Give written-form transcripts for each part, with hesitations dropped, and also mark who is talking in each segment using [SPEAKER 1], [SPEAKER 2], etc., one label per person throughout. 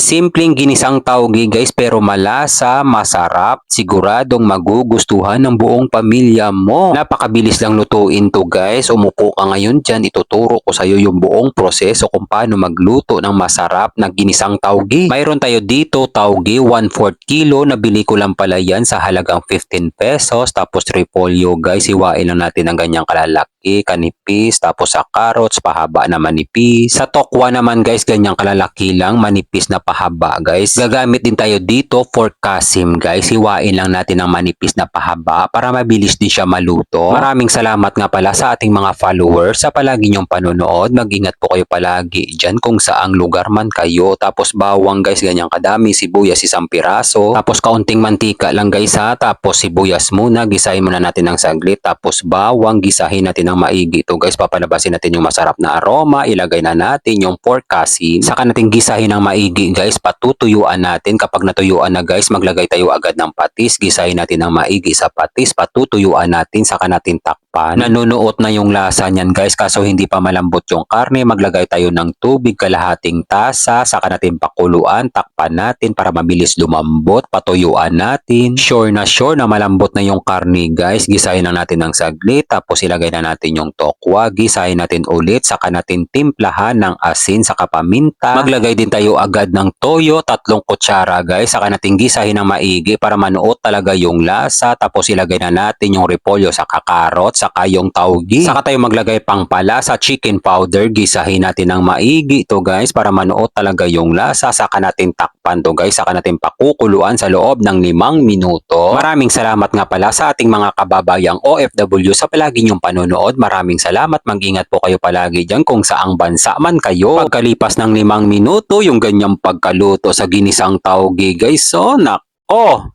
[SPEAKER 1] Simpleng ginisang tauge guys pero malasa, masarap, siguradong magugustuhan ng buong pamilya mo. Napakabilis lang lutuin to guys. Umupo ka ngayon dyan, ituturo ko sa iyo yung buong proseso kung paano magluto ng masarap na ginisang tauge. Mayroon tayo dito tauge 1/4 kilo, nabili ko lang pala yan sa halagang 15 pesos. Tapos repolyo guys, hiwain lang natin ng ganyang kalalaki, kanipis, tapos sa carrots, pahaba na manipis. Sa tokwa naman guys, ganyang kalalaki lang, manipis na pahaba guys. Gagamit din tayo dito for kasim guys. Hiwain lang natin ng manipis na pahaba para mabilis din siya maluto. Maraming salamat nga pala sa ating mga followers sa palagi niyong panonood. Mag-ingat po kayo palagi dyan kung saang lugar man kayo. Tapos bawang guys, ganyang kadami. Sibuyas 1 piraso. Tapos kaunting mantika lang guys ha. Tapos sibuyas muna. Gisahin muna natin ng saglit. Tapos bawang, gisahin natin ng maigi. Ito guys, papalabasin natin yung masarap na aroma. Ilagay na natin yung pork kasim. Saka natin gisahin ng maigi guys, patutuyuan natin. Kapag natuyuan na guys, maglagay tayo agad ng patis. Gisahin natin ng maigi sa patis, patutuyuan natin, saka natin takpan. Nanunuot na yung lasa niyan guys, kaso hindi pa malambot yung karne. Maglagay tayo ng tubig, kalahating tasa, saka natin pakuluan, takpan natin para mabilis lumambot, patuyuan natin. Sure na malambot na yung karne guys, gisahin lang natin ng saglit, tapos ilagay na natin yung tokwa, gisahin natin ulit, saka natin timplahan ng asin, saka paminta. Maglagay din tayo agad ng toyo, 3 kutsara guys, saka natin gisahin ng maigi para manuot talaga yung lasa. Tapos ilagay na natin yung repolyo, saka karot, saka yung tauge. Saka tayo maglagay pang pala sa chicken powder, gisahin natin ng maigi ito guys para manuot talaga yung lasa. Saka natin takpan to guys, saka natin pakukuluan sa loob ng 5 minuto. Maraming salamat nga pala sa ating mga kababayang OFW sa palagi niyong panonood. Maraming salamat, mag-ingat po kayo palagi dyan kung saang bansa man kayo. Pagkalipas ng 5 minuto, yung ganyang pagkaluto sa ginisang tauge guys, so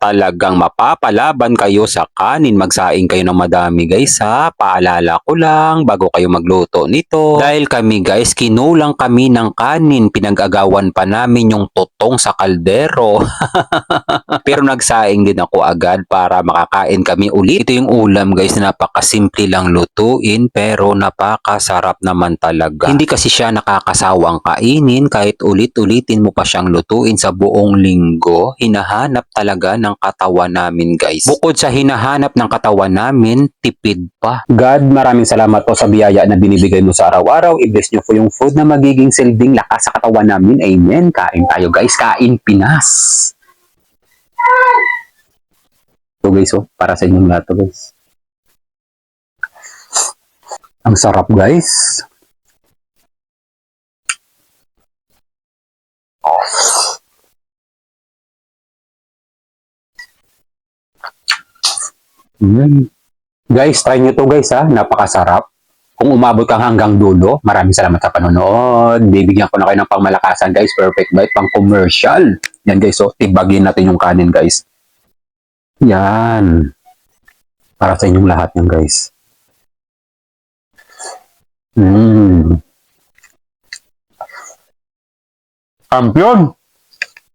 [SPEAKER 1] talagang mapapalaban kayo sa kanin. Magsaing kayo ng madami guys ha. Paalala ko lang bago kayo magluto nito. Dahil kami guys, kinulang kami ng kanin. Pinag-agawan pa namin yung tutong sa kaldero. Pero nagsaing din ako agad para makakain kami ulit. Ito yung ulam guys na napakasimple lang lutuin pero napakasarap naman talaga. Hindi kasi siya nakakasawang kainin kahit ulit-ulitin mo pa siyang lutuin sa buong linggo. Hinahanap talaga ng katawan namin guys. Bukod sa hinahanap ng katawan namin, tipid pa. God, maraming salamat po sa biyaya na binibigay mo sa araw-araw. I-bless nyo po yung food na magiging silbing lakas sa katawan namin. Amen. Kain tayo guys. Kain Pinas. Ito guys, para sa inyong lahat to guys. Ang sarap guys. Guys, try nyo to guys ha. Napakasarap. Kung umabot kang hanggang dulo, maraming salamat sa panonood. Bibigyan ko na kayo ng pangmalakasan guys. Perfect bite, pang commercial. Yan guys, so tibagin natin yung kanin guys. Yan. Para sa inyong lahat yan guys. Kampiyon!